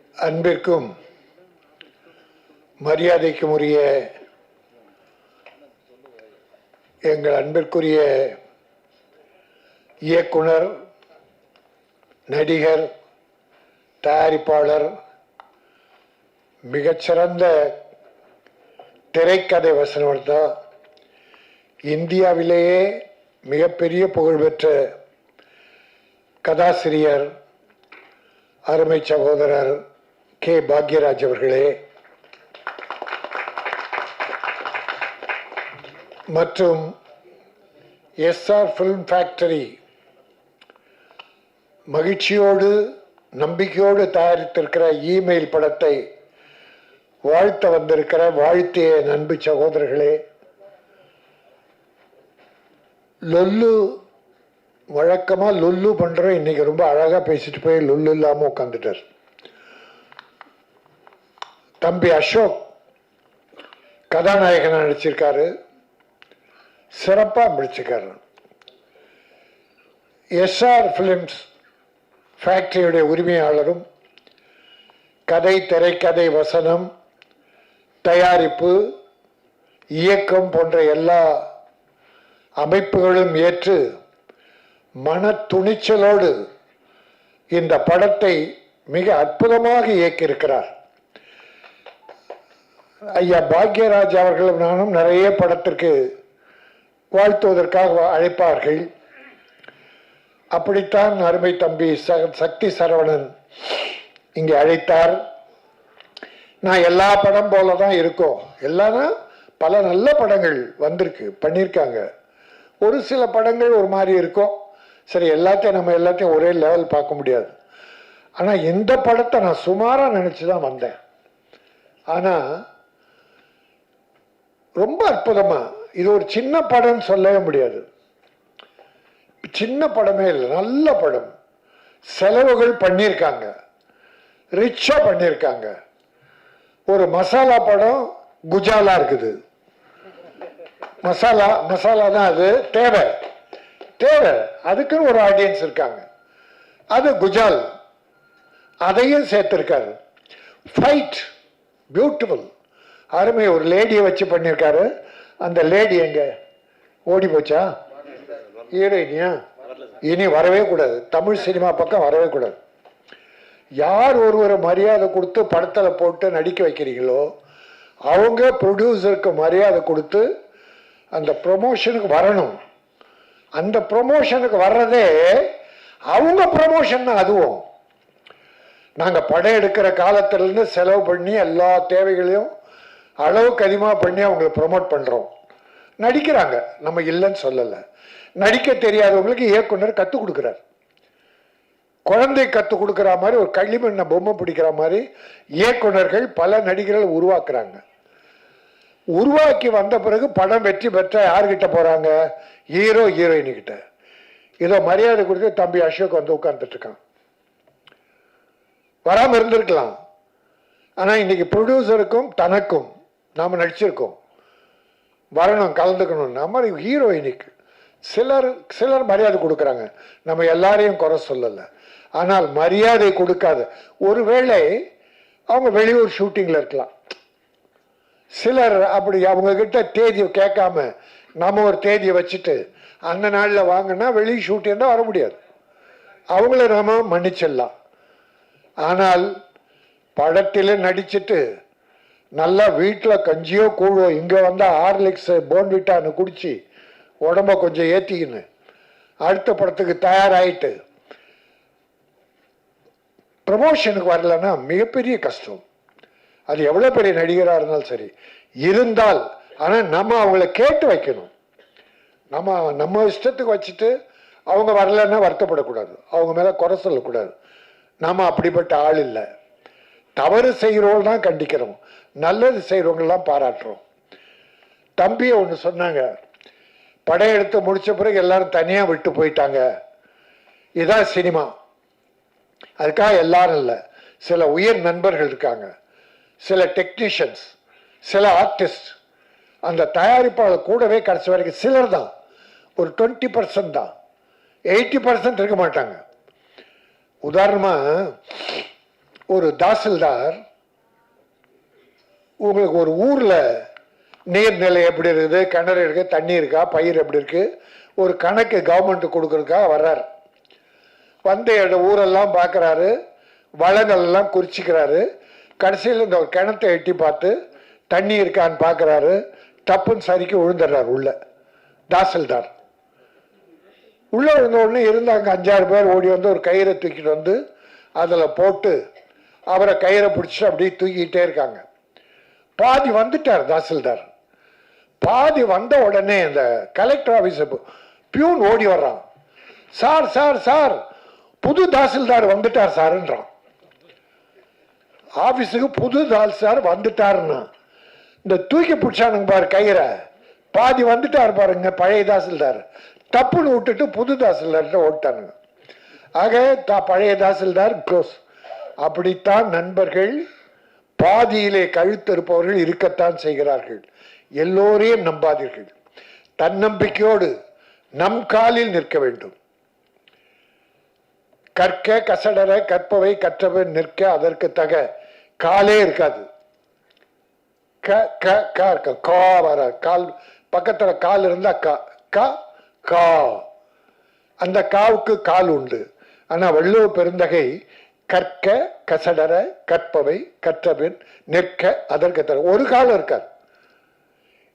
அன்பிற்கும் மரியாதைக்கும் உரிய எங்கள் அன்பிற்குரிய இயக்குனர், நடிகர், தயாரிப்பாளர், மிகச்சிறந்த திரைக்கதை வசனகர்த்தா, இந்தியாவிலேயே மிகப்பெரிய புகழ்பெற்ற கதாசிரியர், அருமை சகோதரர் கே பாக்யராஜ் அவர்களே, மற்றும் எஸ்ஆர் ஃபிலிம் ஃபேக்டரி மகிழ்ச்சியோடு நம்பிக்கையோடு தயாரித்திருக்கிற இமெயில் படத்தை வாழ்த்த வந்திருக்கிற வாழ்த்திய அன்பு சகோதரர்களே, லொல்லு வழக்கமாக லொல்லு பண்ணுறோம். இன்னைக்கு ரொம்ப அழகாக பேசிட்டு போய் லொல்லு இல்லாமல் உட்காந்துட்டார். தம்பி அசோக் கதாநாயகனாக நடிச்சிருக்காரு, சிறப்பாக நடிச்சிருக்காரு. எஸ்ஆர் ஃபிலிம்ஸ் ஃபேக்டரியுடைய உரிமையாளரும் கதை, திரைக்கதை, வசனம், தயாரிப்பு, இயக்கம் போன்ற எல்லா அமைப்புகளும் ஏற்று மன துணிச்சலோடு இந்த படத்தை மிக அற்புதமாக இயக்கியிருக்கிறார். ஐயா பாக்யராஜ் அவர்களும் நானும் நிறைய படத்திற்கு வாழ்த்துவதற்காக அழைப்பார்கள். அப்படித்தான் அருமை தம்பி சக்தி சரவணன் இங்கே அழைத்தார். நான் எல்லா படம் போல தான் இருக்கோம். எல்லாரும் பல நல்ல படங்கள் வந்திருக்கு, பண்ணியிருக்காங்க. ஒரு சில படங்கள் ஒரு மாதிரி இருக்கும். சரி, நம்ம எல்லாத்தையும் ஒரே லெவல் பார்க்க முடியாது. ஆனால் இந்த படத்தை நான் சுமாராக நினச்சி தான் வந்தேன். ஆனால் ரொம்ப அற்புதமாக, இது ஒரு சின்ன படம்னு சொல்லவே முடியாது. சின்ன படமே இல்லை, நல்ல படம். செலவுகள் பண்ணியிருக்காங்க, ரிச்சாக பண்ணியிருக்காங்க. ஒரு மசாலா படம் குஜாலா இருக்குது. மசாலா தான் அது தேவை. அதுக்குன்னு ஒரு ஆடியன்ஸ் இருக்காங்க. அது குஜால், அதையும் சேர்த்திருக்காரு. ஃபைட் பியூட்டிஃபுல், அருமை. ஒரு லேடியை வச்சு பண்ணியிருக்காரு. அந்த லேடி எங்க ஓடி போச்சா? ஹீரோயினியா? இனி வரவே கூடாது, தமிழ் சினிமா பக்கம் வரவே கூடாது. யார் ஒருவரை மரியாதை கொடுத்து படத்தில் போட்டு நடிக்க வைக்கிறீங்களோ அவங்க ப்ரொடியூசருக்கு மரியாதை கொடுத்து அந்த ப்ரொமோஷனுக்கு வரணும். அந்த ப்ரொமோஷனுக்கு வர்றதே அவங்க ப்ரொமோஷன் தான். அதுவும் நாங்கள் படம் எடுக்கிற காலத்திலேருந்து செலவு பண்ணி எல்லா தேவைகளையும் அளவுக்கு அதிகமாக பண்ணி அவங்களை ப்ரொமோட் பண்ணுறோம். நடிக்கிறாங்க, நம்ம இல்லைன்னு சொல்லலை. நடிக்க தெரியாதவங்களுக்கு இயக்குனர் கற்றுக் கொடுக்குறார். குழந்தை கற்றுக் கொடுக்குற மாதிரி, ஒரு களிமண்ண பொம்மை பிடிக்கிற மாதிரி இயக்குனர்கள் பல நடிகர்கள் உருவாக்குறாங்க. உருவாக்கி வந்த பிறகு படம் வெற்றி பெற்ற யார்கிட்ட போகிறாங்க? ஹீரோ ஹீரோயின்கிட்ட. இதோ மரியாதை கொடுத்து தம்பி அசோக் வந்து உட்கார்ந்துட்டு இருக்கான். வராமல் இருந்திருக்கலாம். ஆனால் இன்னைக்கு ப்ரொடியூசருக்கும் தனக்கும் நாம் நடிச்சிருக்கோம், வரணும், கலந்துக்கணும். நம்ம ஹீரோயினுக்கு சிலர் மரியாதை கொடுக்குறாங்க. நம்ம எல்லாரையும் குறை சொல்லலை. ஆனால் மரியாதை கொடுக்காது. ஒருவேளை அவங்க வெளியூர் ஷூட்டிங்கில் இருக்கலாம். சிலர் அப்படி அவங்க கிட்ட தேதியை கேட்காம நம்ம ஒரு தேதியை வச்சுட்டு அந்த நாளில் வாங்கினா வெளி ஷூட்டிங் தான் வர முடியாது. அவங்கள நாம மன்னிச்சிடலாம். ஆனால் படத்தில் நடிச்சுட்டு நல்லா வீட்டில் கஞ்சியோ கூழோ, இங்கே வந்தால் ஹார்லிக்ஸ் போன்விட்டான்னு குடிச்சு உடம்ப கொஞ்சம் ஏற்றிக்கின்னு அடுத்த படத்துக்கு தயாராகிட்டு ப்ரமோஷனுக்கு வரலன்னா மிகப்பெரிய கஷ்டம். அது எவ்வளோ பெரிய நடிகராக இருந்தாலும் சரி இருந்தால். ஆனால் நம்ம அவங்கள கேட்டு வைக்கணும். நம்ம இஷ்டத்துக்கு வச்சுட்டு அவங்க வரலன்னா வருத்தப்படக்கூடாது, அவங்க மேலே குறை சொல்லக்கூடாது. நம்ம அப்படிப்பட்ட ஆள் இல்லை. தவறு செய்கிறவங்க தான் கண்டிக்கிறோம், நல்லது செய்கிறவங்கெல்லாம் பாராட்டுறோம். தம்பியை ஒன்று சொன்னாங்க, படம் எடுத்து முடித்த பிறகு எல்லாரும் தனியாக விட்டு போயிட்டாங்க. இதான் சினிமா. அதுக்காக எல்லாரும் இல்லை, சில உயர் நண்பர்கள் இருக்காங்க, சில டெக்னீஷியன்ஸ், சில ஆர்டிஸ்ட், அந்த தயாரிப்பாளர் கூடவே கடைசி வரைக்கும் சிலர் தான், ஒரு 20% தான், 80% இருக்க மாட்டாங்க. உதாரணமாக ஒரு தாசில்தார் உங்களுக்கு ஒரு ஊரில் நீர்நிலை எப்படி இருக்குது, கிணறு இருக்கு, தண்ணி இருக்கா, பயிர் எப்படி இருக்கு, ஒரு கணக்கு கவர்மெண்ட் கொடுக்கறதுக்காக வர்றாரு. வந்து ஊரெல்லாம் பார்க்குறாரு, வளங்கள் எல்லாம் குறிச்சிக்கிறாரு. கடைசியில் இந்த ஒரு கிணத்தை எட்டி பார்த்து தண்ணி இருக்கான்னு பார்க்குறாரு. டப்புன்னு சரிக்கு விழுந்துடுறாரு உள்ள. தாசில்தார் உள்ள விழுந்த உடனே இருந்தாங்க 5-6 பேர் ஓடி வந்து ஒரு கயிறை தூக்கிட்டு வந்து அதில் போட்டு அவரை கயிறை பிடிச்சிட்டு அப்படியே தூக்கிட்டே இருக்காங்க. பாதி வந்துட்டார் தாசில்தார். பாதி வந்த உடனே இந்த கலெக்டர் ஆஃபீஸ் பியூன் ஓடி வர்றான். சார் சார் சார், புது தாசில்தார் வந்துட்டார் சார்ன்றான். ஆபீஸுக்கு புது தாசில்தார் வந்துட்டாருன்னா இந்த தூக்கி பிடிச்சானுங்க பாரு கயிறை, பாதி வந்துட்டார் பாருங்க பழைய தாசில்தார். தப்புன்னு விட்டுட்டு புது தாசில்தார்கிட்ட ஓட்டானுங்க. ஆக பழைய தாசில்தார் க்ளோஸ். அப்படித்தான் நண்பர்கள், பாதியிலே கழுத்திருப்பவர்கள் இருக்கத்தான் செய்கிறார்கள். எல்லோரையும் நம்பாதீர்கள். தன்னம்பிக்கையோடு நம் காலில் நிற்க வேண்டும். கற்க கசடர கற்பவை கற்றவன் நிற்க அதற்கு தக காலே இருக்காது. கால் பக்கத்துல கால் இருந்தா கா, அந்த காவுக்கு கால் உண்டு. ஆனா வள்ளுவ பெருந்தகை கற்க கசடர கற்பவை கற்றபின் நிற்க அதற்கு தர ஒரு காலம் இருக்காது.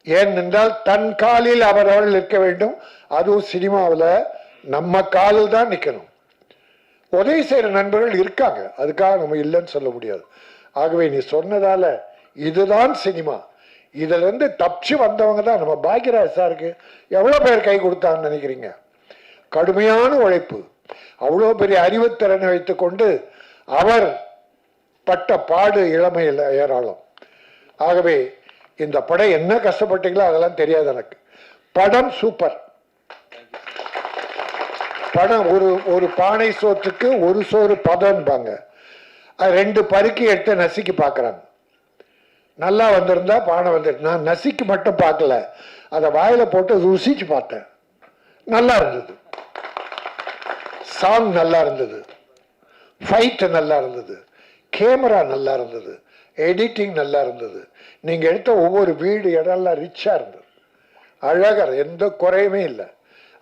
ஏனென்றால் தன் காலில் அவரவர்கள் நிற்க வேண்டும். அதுவும் சினிமாவில் நம்ம காலில் தான் நிற்கணும். உதவி செய்கிற நண்பர்கள் இருக்காங்க, அதுக்காக நம்ம இல்லைன்னு சொல்ல முடியாது. ஆகவே நீ சொன்னதால இதுதான் சினிமா. இதுல இருந்து தப்பிச்சு வந்தவங்க தான் நம்ம பாக்யராஜ் சாருக்கு எவ்வளோ பேர் கை கொடுத்தாங்கன்னு நினைக்கிறீங்க? கடுமையான உழைப்பு, அவ்வளோ பெரிய அறிவுத்திறனை வைத்துக்கொண்டு அவர் பட்ட பாடு இளமையில் ஏராளம். ஆகவே இந்த படம் என்ன கஷ்டப்பட்டீங்களோ அதெல்லாம் தெரியாது எனக்கு. படம் சூப்பர். படம் ஒரு பானை சோற்றுக்கு ஒரு சோறு பதம்பாங்க. 2 பருக்கி எடுத்து நசுக்கி பார்க்குறாங்க. நல்லா வந்திருந்தா பானை வந்துட்டு. நான் நசுக்கி மட்டும் பார்க்கல, அதை வாயில போட்டு ருசிச்சு பார்த்தேன். நல்லா இருந்தது. சாங் நல்லா இருந்தது, ஃபைட் நல்லா இருந்தது, கேமரா நல்லா இருந்தது, எடிட்டிங் நல்லா இருந்தது. நீங்க எடுத்த ஒவ்வொரு வீடு இடம்லாம் ரிச்சா இருந்தது, அழகா, எந்த குறையுமே இல்லை.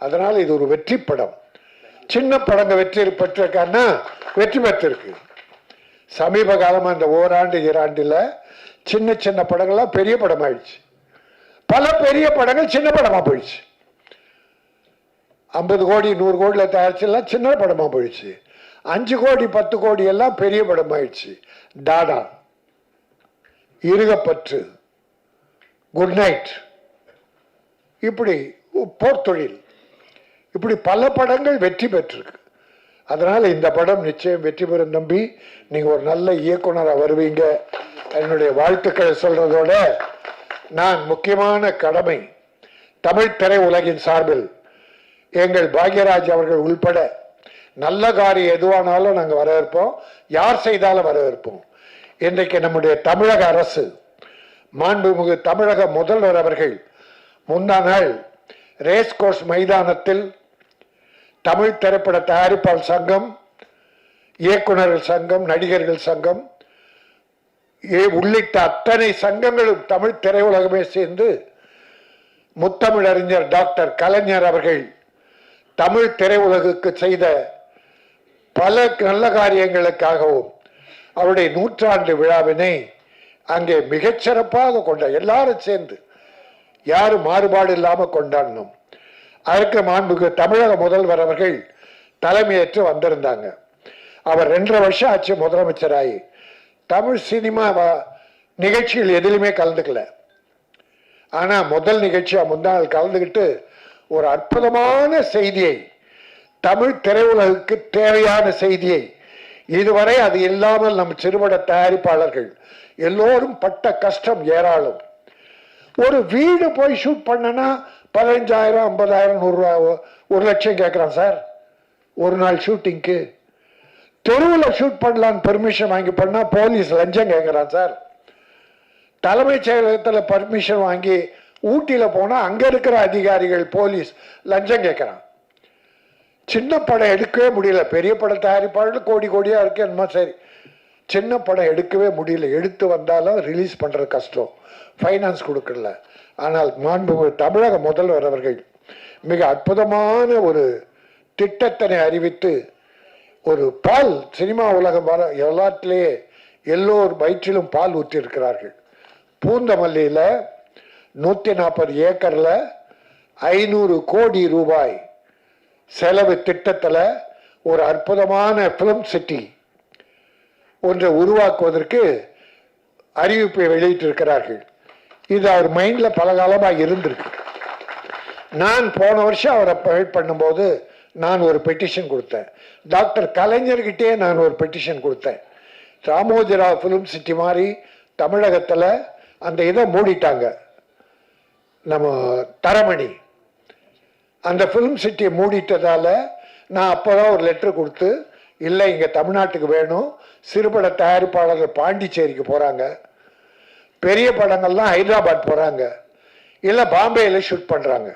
அதனால இது ஒரு வெற்றி படம். சின்ன படங்க வெற்றி பெற்றிருக்கான்னா வெற்றி பெற்றிருக்கு. சமீப காலமா இந்த ஓராண்டு 2 ஆண்டுல சின்ன சின்ன படங்கள்லாம் பெரிய படம் ஆயிடுச்சு. பல பெரிய படங்கள் சின்ன படமா போயிடுச்சு. 50 கோடி 100 கோடியில தயாரிச்செல்லாம் சின்ன படமா போயிடுச்சு. 5 கோடி 10 கோடி எல்லாம் பெரிய படம் ஆயிடுச்சு. டாடா, இருகப்பற்று, குட் நைட், இப்படி போர்த்தொழில், இப்படி பல படங்கள் வெற்றி பெற்றிருக்கு. அதனால இந்த படம் நிச்சயம் வெற்றி பெறும் தம்பி. நீங்க ஒரு நல்ல இயக்குனராக வருவீங்க. என்னுடைய வாழ்த்துக்களை சொல்றதோட நான் முக்கியமான கடமை தமிழ் திரை உலகின் சார்பில் எங்கள் பாக்யராஜ் அவர்கள் உள்பட நல்ல காரியம் எதுவானாலும் நாங்கள் வரவேற்போம். யார் செய்தாலும் வரவேற்போம். இன்றைக்கு நம்முடைய தமிழக அரசு, மாண்புமிகு தமிழக முதல்வர் அவர்கள் முந்தா நாள் ரேஸ் கோர்ஸ் மைதானத்தில் தமிழ் திரைப்பட தயாரிப்பாளர் சங்கம், இயக்குநர்கள் சங்கம், நடிகர்கள் சங்கம் உள்ளிட்ட அத்தனை சங்கங்களும் தமிழ் திரையுலகமே சேர்ந்து முத்தமிழறிஞர் டாக்டர் கலைஞர் அவர்கள் தமிழ் திரையுலகுக்கு செய்த பல நல்ல காரியங்களுக்காகவும் அவருடைய 100ஆண்டு விழாவினை அங்கே மிகச்சிறப்பாக எல்லாரும் சேர்ந்து யாரும் மாறுபாடு இல்லாமல் கொண்டாடணும். அதற்கு மாண்புக்கு தமிழக முதல்வர் அவர்கள் தலைமையேற்று வந்திருந்தாங்க. அவர் 2.5 வருஷம் ஆச்சு முதலமைச்சராகி. தமிழ் சினிமா நிகழ்ச்சிகள் எதிலுமே கலந்துக்கல. ஆனா முதல் நிகழ்ச்சியா முன்னாள் கலந்துக்கிட்டு ஒரு அற்புதமான செய்தியை, தமிழ் திரையுலகுக்கு தேவையான செய்தியை, இதுவரை அது இல்லாமல் நம் சிறுபட தயாரிப்பாளர்கள் எல்லோரும் பட்ட கஷ்டம் ஏராளம். ஒரு வீடு போய் ஷூட் பண்ணனா 15,000 50,000 100 ரூபா 1 லட்சம் கேட்குறான் சார் ஒரு நாள் ஷூட்டிங்க்கு. தெருவில் ஷூட் பண்ணலான்னு பெர்மிஷன் வாங்கி பண்ணா போலீஸ் லஞ்சம் கேட்குறான் சார். தலைமைச் செயலகத்தில் பர்மிஷன் வாங்கி ஊட்டியில் போனால் அங்கே இருக்கிற அதிகாரிகள் போலீஸ் லஞ்சம் கேட்குறான். சின்ன படம் எடுக்கவே முடியல. பெரிய படம் தயாரிப்பாளர்கள் கோடி கோடியாக இருக்கு என்னமோ சரி. சின்ன படம் எடுக்கவே முடியல, எடுத்து வந்தாலும் ரிலீஸ் பண்ணுறது கஷ்டம், ஃபைனான்ஸ் கொடுக்கல. ஆனால் மாண்புமிகு தமிழக முதல்வர் அவர்கள் மிக அற்புதமான ஒரு திட்டத்தினை அறிவித்து ஒரு பால் சினிமா உலகம் எல்லாத்திலேயே எல்லோர் வயிற்றிலும் பால் ஊற்றிருக்கிறார்கள். பூந்தமல்லியில் 140 ஏக்கரில் 500 கோடி ரூபாய் செலவு திட்டத்தில் ஒரு அற்புதமான ஃபிலிம் சிட்டி ஒன்றை உருவாக்குவதற்கு அறிவிப்பை வெளியிட்டிருக்கிறார்கள். இது அவர் மைண்டில் பல காலமாக இருந்திருக்கு. நான் போன வருஷம் அவரை ப்ரொவைட் பண்ணும்போது நான் ஒரு பெட்டிஷன் கொடுத்தேன். டாக்டர் கலைஞர்கிட்டே நான் ஒரு பெட்டிஷன் கொடுத்தேன். ராமோஜிராவ் ஃபிலிம் சிட்டி மாதிரி தமிழகத்தில் அந்த இதை மூடிட்டாங்க, நம்ம தரமணி அந்த ஃபிலிம் சிட்டியை மூடிட்டதால நான் அப்போ தான் ஒரு லெட்டர் கொடுத்து, இல்லை இங்கே தமிழ்நாட்டுக்கு வேணும், சிறுபட தயாரிப்பாளர்கள் பாண்டிச்சேரிக்கு போகிறாங்க, பெரிய படங்கள்லாம் ஹைதராபாத் போகிறாங்க, இல்லை பாம்பேயில் ஷூட் பண்ணுறாங்க.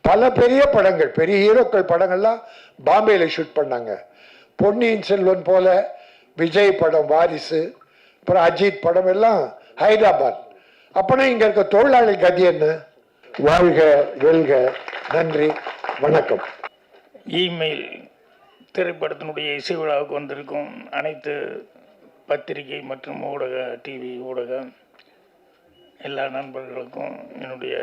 பல பெரிய படங்கள், பெரிய ஹீரோக்கள் படங்கள்லாம் பாம்பேயில் ஷூட் பண்ணாங்க. பொன்னியின் செல்வன் போல விஜய் படம் வாரிசு, அப்புறம் அஜித் படம் எல்லாம் ஹைதராபாத். அப்போனா இங்கே இருக்க தொழிலாளி கதி என்ன? வாழ்க வெல்க. நன்றி, வணக்கம். இமெயில் திரைப்படத்தினுடைய இசை விழாவுக்கு வந்திருக்கும் அனைத்து பத்திரிகை மற்றும் ஊடக டிவி ஊடக எல்லா நண்பர்களுக்கும் என்னுடைய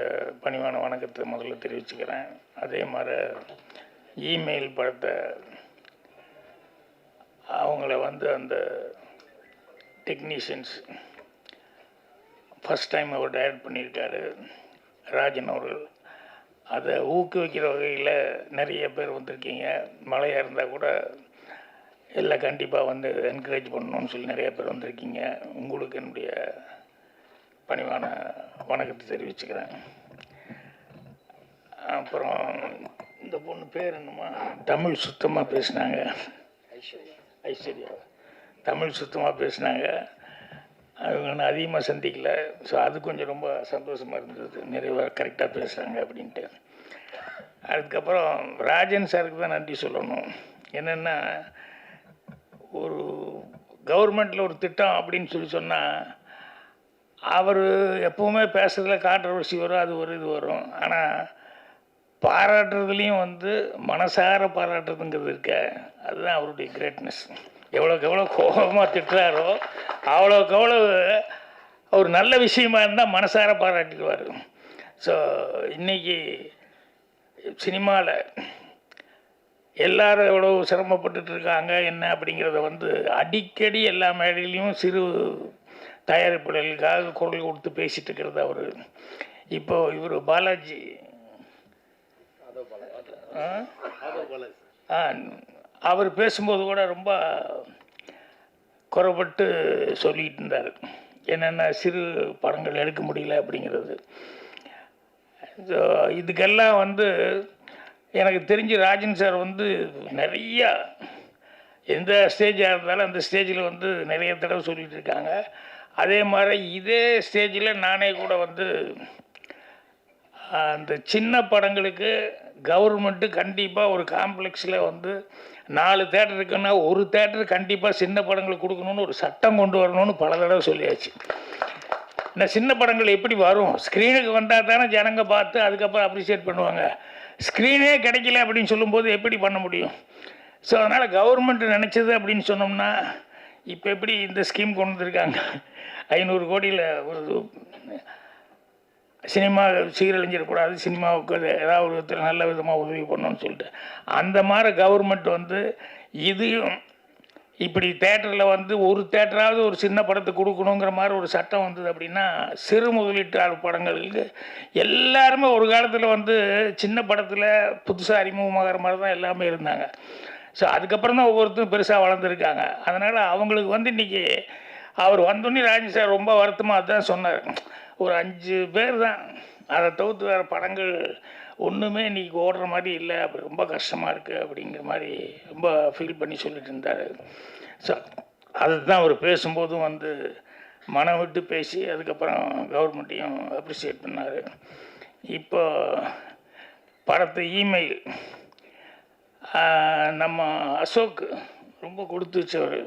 பணிவான வணக்கத்தை முதல்ல தெரிவிச்சுக்கிறேன். அதே மாதிரி இமெயில் படத்தை அவங்கள அந்த டெக்னீஷியன்ஸ் ஃபஸ்ட் டைம் அவர் டைரக்ட் பண்ணியிருக்காரு ராஜன் அவர்கள். அதை ஊக்குவிக்கிற வகையில் நிறைய பேர் வந்திருக்கீங்க. மழையாக இருந்தால் கூட எல்லாம் கண்டிப்பாக என்கரேஜ் பண்ணணும்னு சொல்லி நிறைய பேர் வந்திருக்கீங்க. உங்களுக்கு என்னுடைய பணிவான வணக்கத்தை தெரிவிச்சுக்கிறேன். அப்புறம் இந்த பொண்ணு பேர் என்னமா, தமிழ் சுத்தமாக பேசினாங்க, ஐஸ்வர்யா தமிழ் சுத்தமாக பேசினாங்க. அவங்க நான் அதிகமாக சந்திக்கல. ஸோ அது கொஞ்சம் ரொம்ப சந்தோஷமாக இருந்தது, நிறைய கரெக்டாக பேசுகிறாங்க அப்படின்ட்டு. அதுக்கப்புறம் ராஜன் சாருக்கு தான் நன்றி சொல்லணும். என்னென்னா, ஒரு கவர்மெண்ட்டில் ஒரு திட்டம் அப்படின்னு சொன்னால் அவர் எப்போவுமே பேசுகிறதுல கான்ட்ரவர்சி வரும், அது ஒரு இது வரும். ஆனால் பாராட்டுறதுலேயும் மனசார பாராட்டுறதுங்கிறது இருக்க, அதுதான் அவருடைய கிரேட்னஸ். எவ்வளோக்கு எவ்வளோ கோபமாக திட்டுறாரோ அவ்வளோக்கு எவ்வளோ ஒரு நல்ல விஷயமா இருந்தால் மனசார பாராட்டிடுவார். ஸோ இன்றைக்கி சினிமாவில் எல்லாரும் எவ்வளோ சிரமப்பட்டுட்டு இருக்காங்க என்ன அப்படிங்கிறத அடிக்கடி எல்லா மேடையிலையும் சிறு தயாரிப்பாளர்களுக்காக குரல் கொடுத்து பேசிகிட்டு இருக்கிறது அவர். இப்போது இவர் பாலாஜி அவர் பேசும்போது கூட ரொம்ப குறைபட்டு சொல்லிகிட்டு இருந்தார். என்னென்ன சிறு படங்கள் எடுக்க முடியல அப்படிங்கிறது. இதுக்கெல்லாம் எனக்கு தெரிஞ்சு ராஜன் சார் நிறையா எந்த ஸ்டேஜாக இருந்தாலும் அந்த ஸ்டேஜில் நிறைய தடவை சொல்லிகிட்டு இருக்காங்க. அதே மாதிரி இதே ஸ்டேஜில் நானே கூட அந்த சின்ன படங்களுக்கு கவர்மெண்ட்டு கண்டிப்பாக ஒரு காம்ப்ளெக்ஸில் 4 தேட்டர் இருக்குன்னா ஒரு தேட்டர் கண்டிப்பாக சின்ன படங்களுக்கு கொடுக்கணும்னு ஒரு சட்டம் கொண்டு வரணும்னு பல தடவை சொல்லியாச்சு. இந்த சின்ன படங்கள் எப்படி வரும்? ஸ்க்ரீனுக்கு வந்தால் தானே ஜனங்க பார்த்து அதுக்கப்புறம் அப்ரிஷியேட் பண்ணுவாங்க. ஸ்க்ரீனே கிடைக்கல அப்படின்னு சொல்லும்போது எப்படி பண்ண முடியும்? ஸோ அதனால் கவர்மெண்ட் நினச்சது அப்படின்னு சொன்னோம்னா, இப்போ எப்படி இந்த ஸ்கீம் கொண்டு வந்திருக்காங்க, 500 கோடியில் ஒரு சினிமா சீரழிஞ்சிடக்கூடாது, சினிமாவுக்கு ஏதாவது ஒரு விதத்தில் நல்ல விதமாக உதவி பண்ணணும்னு சொல்லிட்டு அந்த மாதிரி கவர்மெண்ட் இதையும் இப்படி தேட்டரில் ஒரு தேட்டராவது ஒரு சின்ன படத்தை கொடுக்கணுங்கிற மாதிரி ஒரு சட்டம் வந்தது அப்படின்னா, சிறு முதலீட்டாளர் படங்களுக்கு எல்லாருமே ஒரு காலத்தில் சின்ன படத்தில் புதுசாக அறிமுகமாகிற மாதிரி தான் எல்லாமே இருந்தாங்க. ஸோ அதுக்கப்புறம் தான் ஒவ்வொருத்தரும் பெருசாக வளர்ந்துருக்காங்க. அதனால் அவங்களுக்கு இன்றைக்கி அவர் வந்தோடனே ராஜன் சார் ரொம்ப வருத்தமாக அதுதான் சொன்னார். ஒரு 5 பேர் தான், அதை தவிர்த்து வேறு படங்கள் ஒன்றுமே இன்றைக்கி ஓடுற மாதிரி இல்லை, அப்படி ரொம்ப கஷ்டமாக இருக்குது அப்படிங்கிற மாதிரி ரொம்ப ஃபீல் பண்ணி சொல்லிட்டு இருந்தார். ஸோ அதுதான் அவர் பேசும்போதும் மனம் விட்டு பேசி அதுக்கப்புறம் கவர்மெண்ட்டையும் அப்ரிஷியேட் பண்ணார். இப்போ படத்தை இமெயில் நம்ம அசோக் ரொம்ப கொடுத்து வச்சவர்.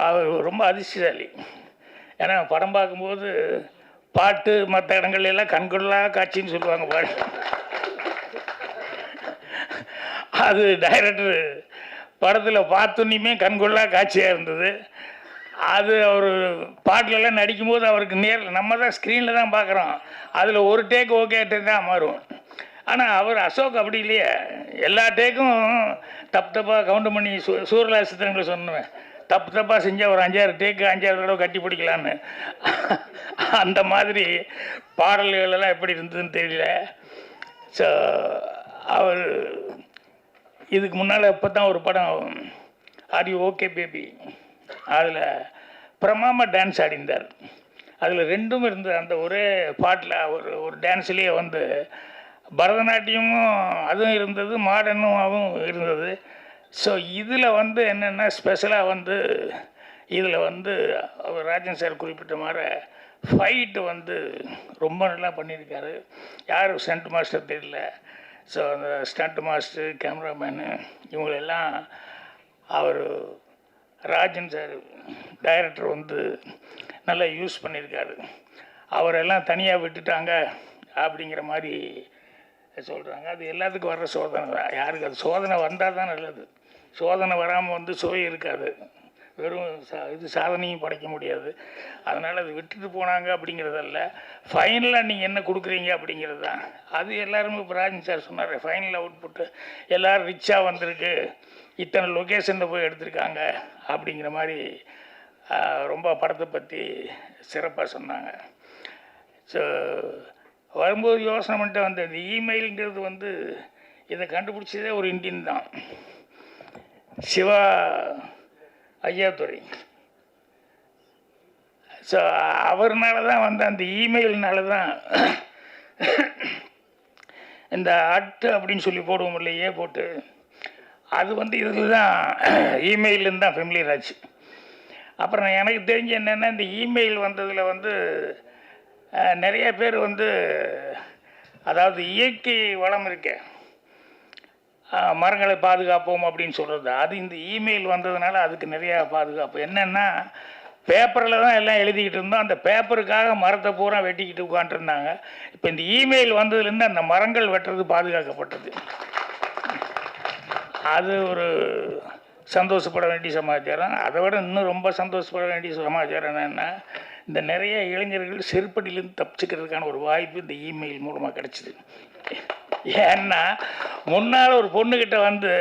அவர் ரொம்ப அதிர்ஷ்டசாலி. ஏன்னா படம் பார்க்கும்போது பாட்டு மற்ற இடங்கள்ல எல்லாம் கண்கொள்ளா காட்சின்னு சொல்லுவாங்க பாரு. அது டைரக்டர் படத்தில் பார்த்தோன்னையுமே கண்கொள்ளா காட்சியாக இருந்தது. அது அவர் பாட்டிலெல்லாம் நடிக்கும்போது அவருக்கு நம்ம தான் ஸ்க்ரீனில் தான் பார்க்குறோம், அதில் ஒரு டேக் ஓகே தான் மாறும். ஆனால் அவர் அசோக் அப்படி இல்லையே, எல்லா டேக்கும் தப்பாக கவுண்ட் பண்ணி சூரலாஸ் சித்திரங்களை சொன்னேன், தப்பாக செஞ்சால் ஒரு 5-6 டேக்கு 5-6 தடவை கட்டி பிடிக்கலான்னு. அந்த மாதிரி பாடல்களெல்லாம் எப்படி இருந்ததுன்னு தெரியல. ஸோ அவர் இதுக்கு முன்னால் இப்போ தான் ஒரு படம் ஆர் யூ ஓகே பேபி, அதில் பிரமாமா டான்ஸ் ஆடிந்தார். அதில் ரெண்டும் இருந்தது. அந்த ஒரே பாட்டில் ஒரு டான்ஸ்லேயே வந்து பரதநாட்டியமும் அதுவும் இருந்தது, மாடர்னும் இருந்தது. ஸோ இதில் வந்து என்னென்னா ஸ்பெஷலாக வந்து இதில் வந்து அவர் ராஜன் சார் குறிப்பிட்ட மாதிரி ஃபைட்டு வந்து ரொம்ப நல்லா பண்ணியிருக்காரு. யார் ஸ்டண்ட் மாஸ்டர் தெரியல. ஸோ அந்த ஸ்டண்ட் மாஸ்டர், கேமராமேனு இவங்களெல்லாம் அவர் ராஜன் சார் டைரக்டர் வந்து நல்லா யூஸ் பண்ணியிருக்காரு. அவரெல்லாம் தனியாக விட்டுட்டாங்க அப்படிங்கிற மாதிரி சொல்கிறாங்க. அது எல்லாத்துக்கும் வர்ற சோதனை தான். யாருக்கு அது சோதனை வந்தால் தான் நல்லது. சோதனை வராமல் வந்து சுவை இருக்காது, வெறும் இது சாதனையும் படைக்க முடியாது. அதனால் அது விட்டுட்டு போனாங்க அப்படிங்கிறதல்ல, ஃபைனலாக நீங்கள் என்ன கொடுக்குறீங்க அப்படிங்கிறது தான். அது எல்லாருமே இப்போ ராஜன் சார் சொன்னார், ஃபைனல் அவுட்புட்டு எல்லோரும் ரிச்சாக வந்திருக்கு, இத்தனை லொக்கேஷனில் போய் எடுத்திருக்காங்க அப்படிங்கிற மாதிரி ரொம்ப படத்தை பற்றி சிறப்பாக சொன்னாங்க. ஸோ வரும்போது யோசனை பண்ணிட்டு வந்த இந்த இமெயிலுங்கிறது வந்து இதை கண்டுபிடிச்சதே ஒரு இந்தியன் தான், சிவா ஐயாத்துறை. ஸோ அவர்னால தான் வந்து அந்த இமெயில்னால தான் இந்த அட்டு அப்படின்னு சொல்லி போடுவோம் இல்லையே போட்டு, அது வந்து இதில் தான் இமெயிலேருந்து தான் ஃபெமிலியர் ஆச்சு. அப்புறம் எனக்கு தெரிஞ்ச என்னென்னா இந்த இமெயில் வந்ததில் வந்து நிறைய பேர் வந்து அதாவது இயற்கை வளம் இருக்க மரங்களை பாதுகாப்போம் அப்படின்னு சொல்கிறது, அது இந்த இமெயில் வந்ததுனால அதுக்கு நிறையா பாதுகாப்பு. என்னென்னா பேப்பரில் தான் எல்லாம் எழுதிக்கிட்டு இருந்தோம், அந்த பேப்பருக்காக மரத்தை பூரா வெட்டிக்கிட்டு உட்காந்துருந்தாங்க. இப்போ இந்த இமெயில் வந்ததுலேருந்து அந்த மரங்கள் வெட்டுறது பாதுகாக்கப்பட்டது. அது ஒரு சந்தோஷப்பட வேண்டிய சமாச்சாரம். அதை விட இன்னும் ரொம்ப சந்தோஷப்பட வேண்டிய சமாச்சாரம் என்னென்னா, இந்த நிறைய இளைஞர்கள் செருப்படியிலேருந்து தப்பிச்சுக்கிறதுக்கான ஒரு வாய்ப்பு இந்த இமெயில் மூலமாக கிடச்சிது. ஏன்னா முன்னால் ஒரு பொண்ணுக்கிட்ட வந்து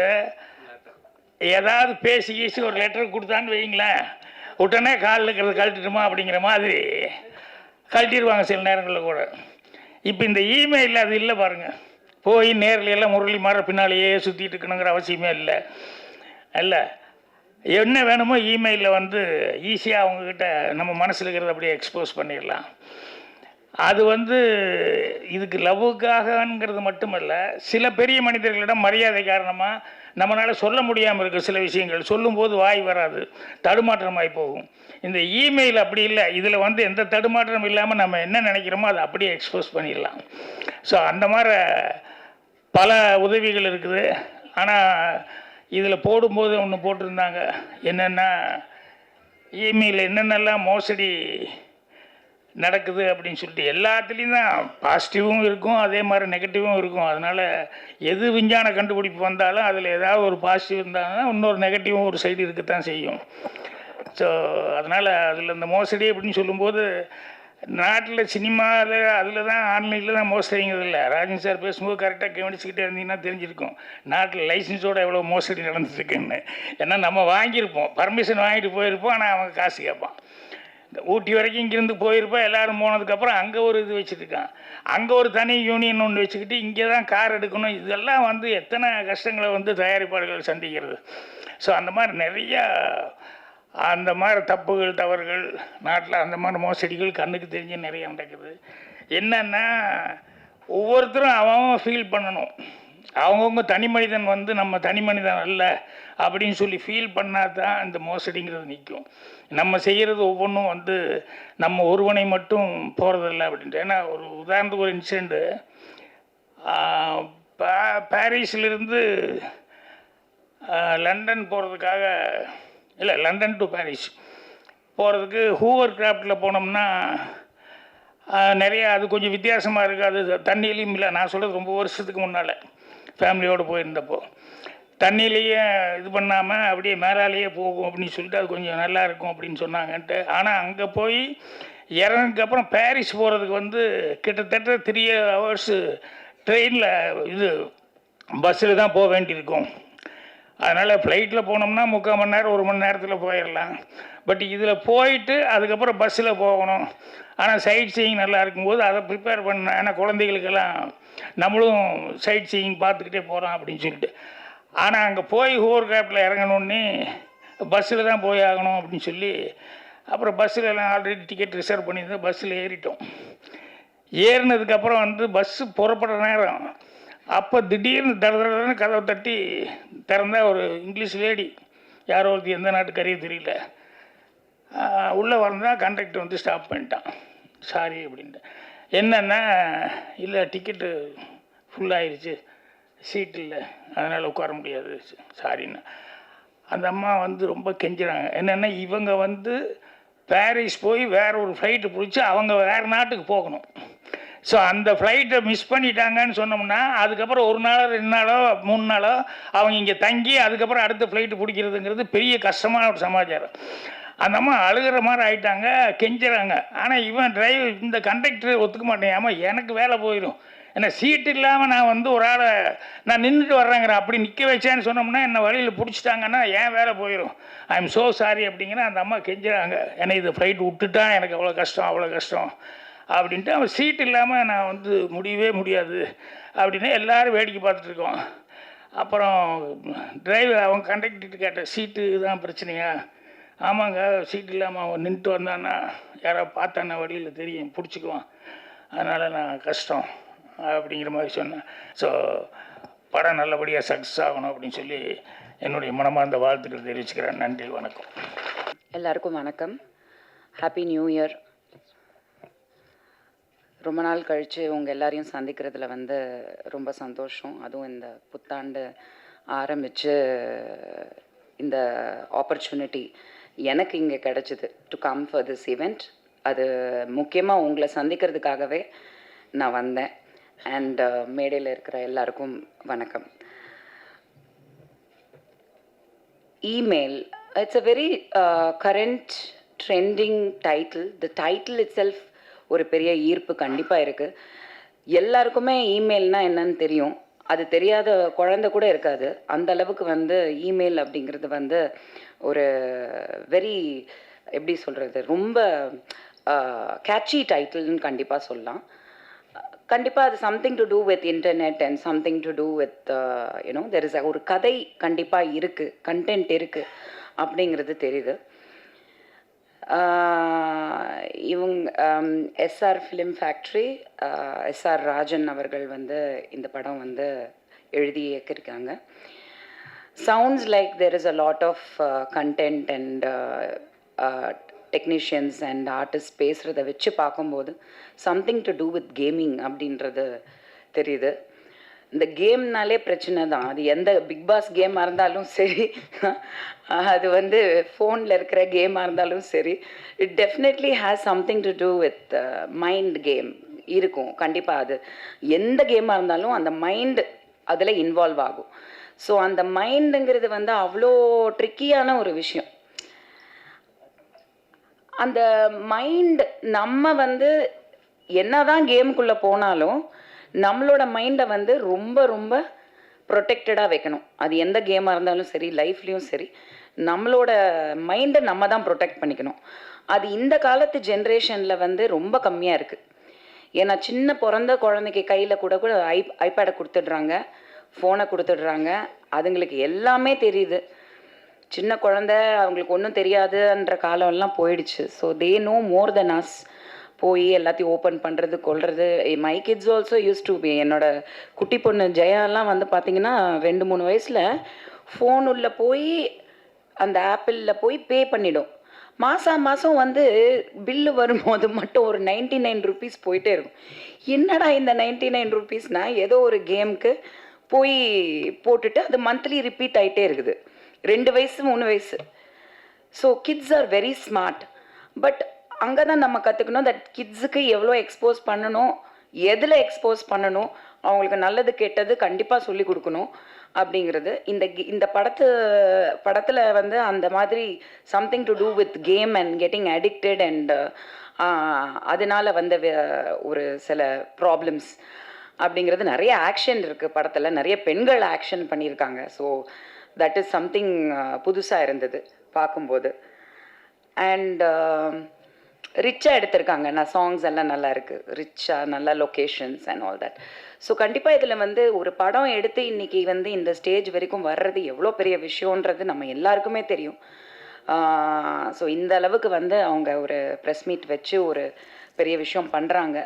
ஏதாவது பேசி ஒரு லெட்டர் கொடுத்தான்னு வைங்களேன், உடனே காலில் இருக்கிறது கழட்டிட்டுமா அப்படிங்கிற மாதிரி கழட்டிடுவாங்க சில நேரங்களில் கூட. இப்போ இந்த இமெயிலில் அது இல்லை பாருங்கள், போய் நேரில் எல்லாம் முரளி மாற பின்னாலேயே சுற்றிட்டு இருக்கணுங்கிற அவசியமே இல்லை. இல்லை, என்ன வேணுமோ இமெயிலில் வந்து ஈஸியாக அவங்கக்கிட்ட நம்ம மனசில் இருக்கிறத அப்படியே எக்ஸ்போஸ் பண்ணிடலாம். அது வந்து இதுக்கு லவ்வுக்காகங்கிறது மட்டுமல்ல, சில பெரிய மனிதர்களிடம் மரியாதை காரணமாக நம்மளால் சொல்ல முடியாமல் இருக்க சில விஷயங்கள் சொல்லும்போது வாய் வராது, தடுமாற்றமாகி போகும். இந்த இமெயில் அப்படி இல்லை, இதில் வந்து எந்த தடுமாற்றம் இல்லாமல் நம்ம என்ன நினைக்கிறோமோ அதை அப்படியே எக்ஸ்போஸ் பண்ணிடலாம். ஸோ அந்த மாதிரி பல உதவிகள் இருக்குது. ஆனால் இதில் போடும்போது ஒன்று போட்டிருந்தாங்க, என்னென்னா இமெயிலில் என்னென்னலாம் மோசடி நடக்குது அப்படின்னு சொல்லிட்டு. எல்லாத்துலேயும் தான் பாசிட்டிவும் இருக்கும், அதே மாதிரி நெகட்டிவும் இருக்கும். அதனால் எது விஞ்ஞான கண்டுபிடிப்பு வந்தாலும் அதில் ஏதாவது ஒரு பாசிட்டிவ் இருந்தாங்கன்னா இன்னொரு நெகட்டிவும் ஒரு சைடு இருக்கத்தான் செய்யும். ஸோ அதனால் அதில் இந்த மோசடி அப்படின்னு சொல்லும்போது நாட்டில் சினிமாவில் அதில் தான் ஆன்லைனில் தான் மோசடிங்கிறது இல்லை. ராஜன் சார் பேசும்போது கரெக்டாக கவனிச்சுக்கிட்டே இருந்தீங்கன்னா தெரிஞ்சிருக்கும் நாட்டில் லைசன்ஸோடு எவ்வளோ மோசடி நடந்துட்டுருக்குன்னு. ஏன்னா நம்ம வாங்கியிருப்போம், பர்மிஷன் வாங்கிட்டு போயிருப்போம், ஆனால் அவங்க காசு கேட்பான். இந்த ஊட்டி வரைக்கும் இங்கேருந்து போயிருப்போம், எல்லோரும் போனதுக்கப்புறம் அங்கே ஒரு இது வச்சுருக்கான், அங்கே ஒரு தனி யூனியன் ஒன்று வச்சுக்கிட்டு இங்கே தான் கார் எடுக்கணும். இதெல்லாம் வந்து எத்தனை கஷ்டங்களை வந்து தயாரிப்பாளர்கள் சந்திக்கிறது. ஸோ அந்த மாதிரி நிறையா அந்த மாதிரி தப்புகள் தவறுகள் நாட்டில் அந்த மாதிரி மோசடிகள் கண்ணுக்கு தெரிஞ்சு நிறைய நடக்குது. என்னென்னா ஒவ்வொருத்தரும் அவன் ஃபீல் பண்ணணும், அவங்கவுங்க தனி மனிதன் வந்து நம்ம தனி மனிதன் அல்ல அப்படின்னு சொல்லி ஃபீல் பண்ணால் தான் இந்த மோசடிங்கிறது நிற்கும். நம்ம செய்கிறது ஒவ்வொன்றும் வந்து நம்ம ஒருவனை மட்டும் போகிறதில்ல அப்படின்ட்டு. ஏன்னா ஒரு உதாரணத்துக்கு ஒரு இன்சிடெண்ட்டு, பாரிஸிலிருந்து லண்டன் போகிறதுக்காக, இல்லை லண்டன் டு பாரிஸ் போகிறதுக்கு ஹூவர் கிராஃப்டில் போனோம்னா நிறையா அது கொஞ்சம் வித்தியாசமாக இருக்குது. அது தண்ணியிலையும் இல்லை, நான் சொல்கிறது ரொம்ப வருஷத்துக்கு முன்னால் ஃபேமிலியோடு போயிருந்தப்போ தண்ணியிலேயே இது பண்ணாமல் அப்படியே மேலாலேயே போகும் அப்படின்னு சொல்லிட்டு அது கொஞ்சம் நல்லா இருக்கும் அப்படின்னு சொன்னாங்கன்ட்டு. ஆனால் அங்கே போய் இறங்குக்கப்புறம் பாரிஸ் போகிறதுக்கு வந்து கிட்டத்தட்ட 3 hours ட்ரெயினில் இது பஸ்ஸில் தான் போக வேண்டியிருக்கும். அதனால் ஃப்ளைட்டில் போனோம்னா 3/4 மணி நேரம் 1 மணி நேரத்தில் போயிடலாம். பட் இதில் போயிட்டு அதுக்கப்புறம் பஸ்ஸில் போகணும். ஆனால் சைட் சீயிங் நல்லா இருக்கும்போது அதை ப்ரிப்பேர் பண்ண, ஏன்னா குழந்தைகளுக்கெல்லாம் நம்மளும் சைட் சீயிங் பார்த்துக்கிட்டே போகிறோம் அப்படின்னு சொல்லிட்டு. ஆனால் அங்கே போய் ஹோவர் கிராஃப்டில் இறங்கணுன்னே பஸ்ஸில் தான் போய் ஆகணும் அப்படின்னு சொல்லி அப்புறம் பஸ்ஸில் எல்லாம் ஆல்ரெடி டிக்கெட் ரிசர்வ் பண்ணியிருந்தேன். பஸ்ஸில் ஏறிட்டோம். ஏறினதுக்கப்புறம் வந்து பஸ்ஸு புறப்படுற நேரம் அப்போ திடீர்னு தடன்னு கதவை தட்டி திறந்தா ஒரு இங்கிலீஷ் லேடி, யாரோ ஒருத்தி, எந்த நாட்டுக்காரியும் தெரியல. உள்ளே வந்தால் கண்டக்டர் வந்து ஸ்டாப் பண்ணிட்டான். சாரி அப்படின்ட்டு. என்னென்னா, இல்லை டிக்கெட்டு ஃபுல்லாகிடுச்சு, சீட் இல்லை, அதனால் உட்கார முடியாது, சாரின்னு. அந்த அம்மா வந்து ரொம்ப கெஞ்சுறாங்க. என்னென்னா, இவங்க வந்து பாரிஸ் போய் வேறு ஒரு ஃப்ளைட்டு பிடிச்சி அவங்க வேறு நாட்டுக்கு போகணும். ஸோ அந்த ஃப்ளைட்டை மிஸ் பண்ணிட்டாங்கன்னு சொன்னோம்னா அதுக்கப்புறம் 1 நாளோ 2 நாளோ 3 நாளோ அவங்க இங்கே தங்கி அதுக்கப்புறம் அடுத்த ஃப்ளைட்டு பிடிக்கிறதுங்கிறது பெரிய கஷ்டமான ஒரு சமாச்சாரம். அந்த அம்மா அழுகிற மாதிரி ஆகிட்டாங்க, கெஞ்சுறாங்க. ஆனால் இவன் இந்த கண்டக்டர் ஒத்துக்க மாட்டேன். எனக்கு வேலை போயிடும், ஏன்னா சீட்டு இல்லாமல் நான் வந்து ஒரு ஆளை நான் நின்றுட்டு வர்றேங்கிறேன், அப்படி நிற்க வச்சேன்னு சொன்னோம்னா என்னை வழியில் பிடிச்சிட்டாங்கன்னா ஏன் வேலை போயிடும், ஐ எம் ஸோ சாரி அப்படிங்கிற அந்த அம்மா கெஞ்சுறாங்க. ஏன்னா இது ஃப்ளைட் விட்டுட்டா எனக்கு அவ்வளோ கஷ்டம் அவ்வளோ கஷ்டம் அப்படின்ட்டு. அவன் சீட் இல்லாமல் நான் வந்து முடியவே முடியாது அப்படின்னு எல்லோரும் வேடிக்கை பார்த்துட்ருக்கோம். அப்புறம் டிரைவர் அவங்க கண்டக்டர்கிட்ட கேட்டேன், சீட்டு தான் பிரச்சனையா? ஆமாங்க, சீட் இல்லாமல் அவன் நின்றுட்டு வந்தான்னா யாராவது பார்த்தான்னா வழியில் தெரியும், பிடிச்சிக்குவான், அதனால் நான் கஷ்டம் அப்படிங்கிற மாதிரி சொன்னேன். ஸோ படம் நல்லபடியாக சக்ஸஸ் ஆகணும் அப்படின்னு சொல்லி என்னுடைய மனமார்ந்த வாழ்த்துக்கள் தெரிவிச்சுக்கிறேன். நன்றி, வணக்கம். எல்லாருக்கும் வணக்கம். Happy new year. ரொம்ப நாள் கழித்து உங்கள் எல்லாரையும் சந்திக்கிறதுல வந்து ரொம்ப சந்தோஷம். அதுவும் இந்த புத்தாண்டு ஆரம்பித்து இந்த ஆப்பர்ச்சுனிட்டி எனக்கு இங்கே கிடச்சிது to come for this event. அது முக்கியமாக உங்களை சந்திக்கிறதுக்காகவே நான் வந்தேன். அண்ட் மேடையில் இருக்கிற எல்லாருக்கும் வணக்கம். Email, it's a very current trending title. The title it self ஒரு பெரிய ஈர்ப்பு கண்டிப்பாக இருக்குது. எல்லாருக்குமே இமெயில்னால் என்னன்னு தெரியும், அது தெரியாத குழந்தை கூட இருக்காது. அந்த அளவுக்கு வந்து இமெயில் அப்படிங்கிறது வந்து ஒரு வெரி எப்படி சொல்கிறது, ரொம்ப கேட்சி டைட்டில்னு கண்டிப்பாக சொல்லலாம். கண்டிப்பாக அது something to do with internet and something to do with you know there is ஒரு கதை கண்டிப்பாக இருக்குது, கண்டென்ட் இருக்குது அப்படிங்கிறது தெரியுது. இவங்க SR film factory, SR Rajan அவர்கள் வந்து இந்த படம் வந்து எழுதி இயக்கியிருக்காங்க. Sounds like there is a lot of content and technicians and artist பேசுகிறத வச்சு பார்க்கும்போது something to do with gaming அப்படின்றது தெரியுது. இந்த கேம்னாலே பிரச்சனை தான். அது எந்த பிக் பாஸ் கேமாக இருந்தாலும் சரி, அது வந்து ஃபோனில் இருக்கிற கேமாக இருந்தாலும் சரி, it definitely has something to do with mind game இருக்கும். கண்டிப்பாக அது எந்த கேமாக இருந்தாலும் அந்த மைண்டு அதில் இன்வால்வ் ஆகும். ஸோ அந்த மைண்டுங்கிறது வந்து அவ்வளோ ட்ரிக்கியான ஒரு விஷயம். அந்த மைண்ட் நம்ம வந்து என்னதான் கேமுக்குள்ளே போனாலும் நம்மளோட மைண்டை வந்து ரொம்ப ரொம்ப ப்ரொடெக்டடாக வைக்கணும். அது எந்த கேமாக இருந்தாலும் சரி, லைஃப்லேயும் சரி, நம்மளோட மைண்டை நம்ம தான் ப்ரொடெக்ட் பண்ணிக்கணும். அது இந்த காலத்து ஜென்ரேஷனில் வந்து ரொம்ப கம்மியாக இருக்குது. ஏன்னா சின்ன பிறந்த குழந்தைக்கு கையில் கூட கூட ஐபேடை கொடுத்துடுறாங்க, ஃபோனை கொடுத்துடுறாங்க. அதுங்களுக்கு எல்லாமே தெரியுது. சின்ன குழந்தை அவங்களுக்கு ஒன்றும் தெரியாதுன்ற காலம்லாம் போயிடுச்சு. So they know more than us. போய் எல்லாத்தையும் ஓப்பன் பண்ணுறது கொள்வது. My kids also use to be. என்னோட குட்டி பொண்ணு ஜெயாலாம் வந்து பார்த்திங்கன்னா 2-3 வயசில் ஃபோன் உள்ள போய் அந்த ஆப்பிளில் போய் பே பண்ணிடும். மாதம் வந்து பில்லு வரும்போது மட்டும் ஒரு 99 rupees போயிட்டே இருக்கும். என்னடா இந்த 99 rupeesனால் ஏதோ ஒரு கேமுக்கு போய் போட்டுட்டு அது மந்த்லி ரிப்பீட் ஆகிட்டே இருக்குது. 2 வயசு 3 வயசு. So kids are very smart. But அங்கே தான் நம்ம கற்றுக்கணும் தட் கிட்ஸுக்கு எவ்வளோ எக்ஸ்போஸ் பண்ணணும், எதில் எக்ஸ்போஸ் பண்ணணும், அவங்களுக்கு நல்லது கெட்டது கண்டிப்பாக சொல்லி கொடுக்கணும் அப்படிங்கிறது. இந்த படத்தில் வந்து அந்த மாதிரி something to do with game and getting addicted and அதனால வந்து ஒரு சில ப்ராப்ளம்ஸ் அப்படிங்கிறது, நிறைய ஆக்ஷன் இருக்குது படத்தில், நிறைய பெண்கள் ஆக்ஷன் பண்ணியிருக்காங்க. ஸோ தட் இஸ் சம்திங் புதுசாக இருந்தது பார்க்கும்போது. அண்ட் ரிச்சாக எடுத்திருக்காங்க. சாங்ஸ் எல்லாம் நல்லா இருக்குது, ரிச்சாக நல்ல locations and all that. So கண்டிப்பாக இதில் வந்து ஒரு படம் எடுத்து இன்றைக்கி வந்து இந்த ஸ்டேஜ் வரைக்கும் வர்றது எவ்வளோ பெரிய விஷயன்றது நம்ம எல்லாருக்குமே தெரியும். ஸோ இந்த அளவுக்கு வந்து அவங்க ஒரு ப்ரெஸ் மீட் வச்சு ஒரு பெரிய விஷயம் பண்ணுறாங்க.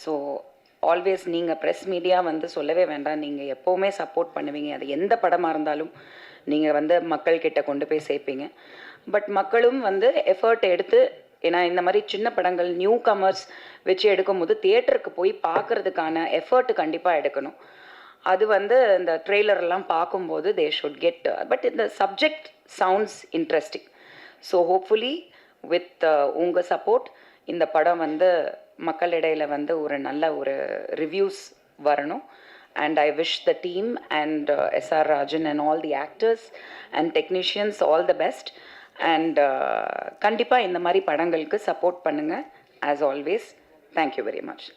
ஸோ ஆல்வேஸ் நீங்கள் ப்ரெஸ் மீடியா வந்து சொல்லவே வேண்டாம், நீங்கள் எப்போவுமே சப்போர்ட் பண்ணுவீங்க. அது எந்த படமாக இருந்தாலும் நீங்கள் வந்து மக்கள்கிட்ட கொண்டு போய் சேர்ப்பீங்க. பட் மக்களும் வந்து எஃபர்ட் எடுத்து, ஏன்னா இந்த மாதிரி சின்ன படங்கள் நியூ கமர்ஸ் வச்சு எடுக்கும்போது தியேட்டருக்கு போய் பார்க்குறதுக்கான எஃபர்ட் கண்டிப்பாக எடுக்கணும். அது வந்து இந்த ட்ரெய்லர்லாம் பார்க்கும்போது தே ஷுட் கெட், பட் இந்த subject sounds interesting. So hopefully with உங்கள் சப்போர்ட் இந்த படம் வந்து மக்களிடையில் வந்து ஒரு நல்ல ஒரு ரிவ்யூஸ் வரணும். And I wish the team and S.R. Rajan and all the actors and technicians all the best. And கண்டிப்பாக இந்த மாதிரி படங்களுக்கு சப்போர்ட் பண்ணுங்கள் as always. Thank you very much.